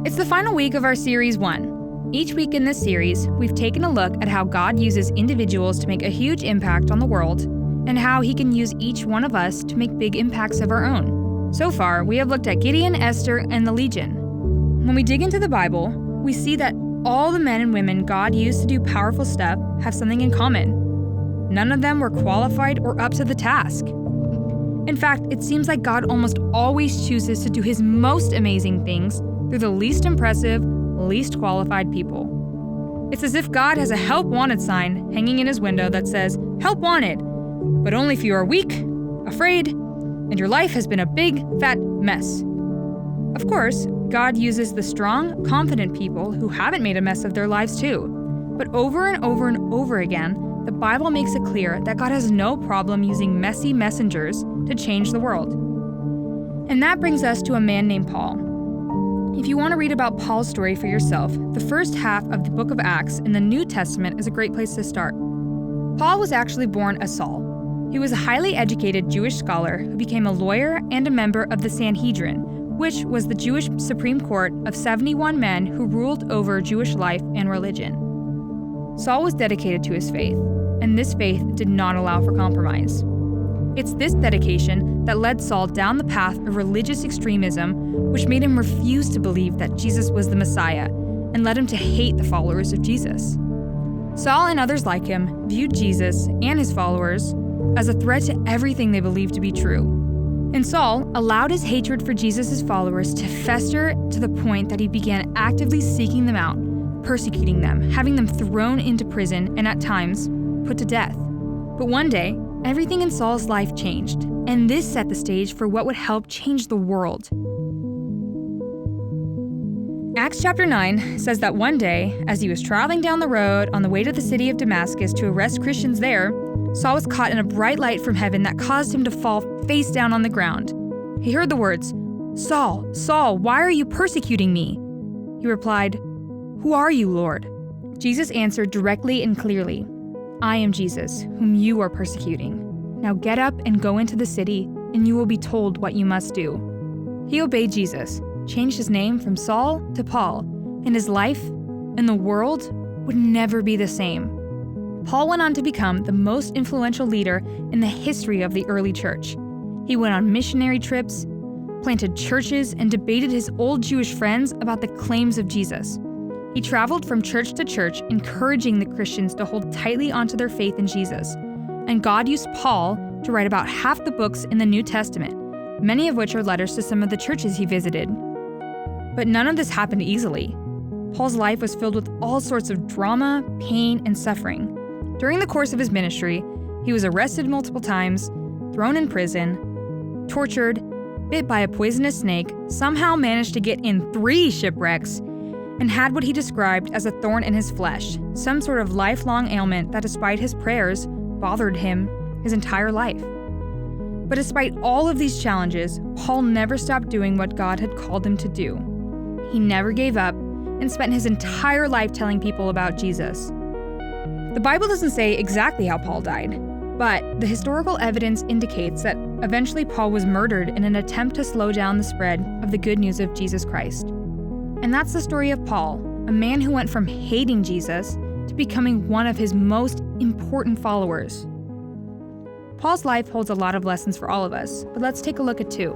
It's the final week of our Series 1. Each week in this series, we've taken a look at how God uses individuals to make a huge impact on the world, and how He can use each one of us to make big impacts of our own. So far, we have looked at Gideon, Esther, and the Legion. When we dig into the Bible, we see that all the men and women God used to do powerful stuff have something in common. None of them were qualified or up to the task. In fact, it seems like God almost always chooses to do His most amazing things through the least impressive, least qualified people. It's as if God has a help wanted sign hanging in His window that says, "Help wanted, but only if you are weak, afraid, and your life has been a big, fat mess." Of course, God uses the strong, confident people who haven't made a mess of their lives too. But over and over and over again, the Bible makes it clear that God has no problem using messy messengers to change the world. And that brings us to a man named Paul. If you want to read about Paul's story for yourself, the first half of the book of Acts in the New Testament is a great place to start. Paul was actually born as Saul. He was a highly educated Jewish scholar who became a lawyer and a member of the Sanhedrin, which was the Jewish Supreme Court of 71 men who ruled over Jewish life and religion. Saul was dedicated to his faith, and this faith did not allow for compromise. It's this dedication that led Saul down the path of religious extremism, which made him refuse to believe that Jesus was the Messiah, and led him to hate the followers of Jesus. Saul and others like him viewed Jesus and his followers as a threat to everything they believed to be true. And Saul allowed his hatred for Jesus' followers to fester to the point that he began actively seeking them out, persecuting them, having them thrown into prison, and at times, put to death. But one day, everything in Saul's life changed, and this set the stage for what would help change the world. Acts chapter 9 says that one day, as he was traveling down the road on the way to the city of Damascus to arrest Christians there, Saul was caught in a bright light from heaven that caused him to fall face down on the ground. He heard the words, "Saul, Saul, why are you persecuting me?" He replied, "Who are you, Lord?" Jesus answered directly and clearly, "I am Jesus, whom you are persecuting. Now get up and go into the city, and you will be told what you must do." He obeyed Jesus, changed his name from Saul to Paul, and his life and the world would never be the same. Paul went on to become the most influential leader in the history of the early church. He went on missionary trips, planted churches, and debated his old Jewish friends about the claims of Jesus. He traveled from church to church, encouraging the Christians to hold tightly onto their faith in Jesus. And God used Paul to write about half the books in the New Testament, many of which are letters to some of the churches he visited. But none of this happened easily. Paul's life was filled with all sorts of drama, pain, and suffering. During the course of his ministry, he was arrested multiple times, thrown in prison, tortured, bit by a poisonous snake, somehow managed to get in 3 shipwrecks, and had what he described as a thorn in his flesh, some sort of lifelong ailment that, despite his prayers, bothered him his entire life. But despite all of these challenges, Paul never stopped doing what God had called him to do. He never gave up and spent his entire life telling people about Jesus. The Bible doesn't say exactly how Paul died, but the historical evidence indicates that eventually Paul was murdered in an attempt to slow down the spread of the good news of Jesus Christ. And that's the story of Paul, a man who went from hating Jesus to becoming one of his most important followers. Paul's life holds a lot of lessons for all of us, but let's take a look at 2.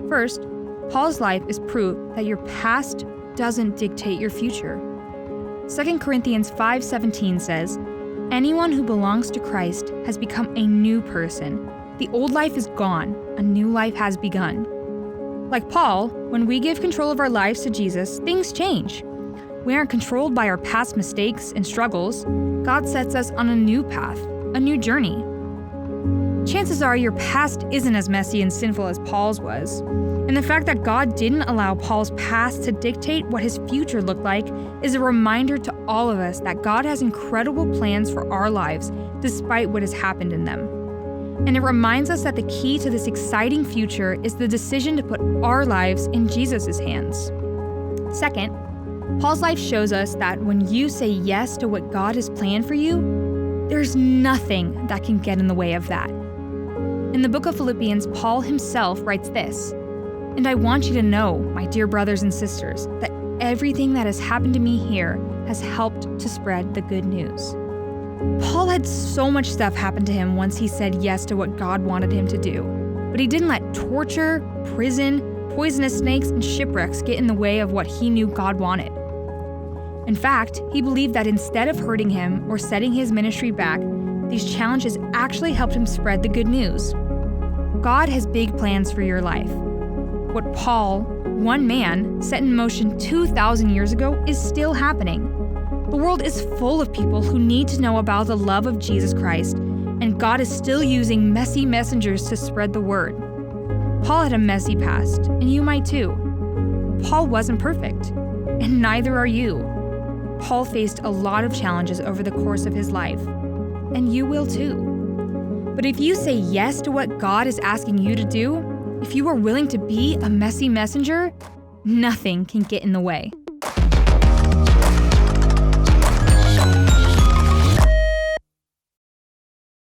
First, Paul's life is proof that your past doesn't dictate your future. 2 Corinthians 5:17 says, "Anyone who belongs to Christ has become a new person. The old life is gone, a new life has begun." Like Paul, when we give control of our lives to Jesus, things change. We aren't controlled by our past mistakes and struggles. God sets us on a new path, a new journey. Chances are your past isn't as messy and sinful as Paul's was. And the fact that God didn't allow Paul's past to dictate what his future looked like is a reminder to all of us that God has incredible plans for our lives despite what has happened in them. And it reminds us that the key to this exciting future is the decision to put our lives in Jesus' hands. Second, Paul's life shows us that when you say yes to what God has planned for you, there's nothing that can get in the way of that. In the book of Philippians, Paul himself writes this, And I want you to know, my dear brothers and sisters, that everything that has happened to me here has helped to spread the good news. Paul had so much stuff happen to him once he said yes to what God wanted him to do. But he didn't let torture, prison, poisonous snakes, and shipwrecks get in the way of what he knew God wanted. In fact, he believed that instead of hurting him or setting his ministry back, these challenges actually helped him spread the good news. God has big plans for your life. What Paul, one man, set in motion 2,000 years ago is still happening. The world is full of people who need to know about the love of Jesus Christ, and God is still using messy messengers to spread the word. Paul had a messy past, and you might too. Paul wasn't perfect, and neither are you. Paul faced a lot of challenges over the course of his life, and you will too. But if you say yes to what God is asking you to do, if you are willing to be a messy messenger, nothing can get in the way.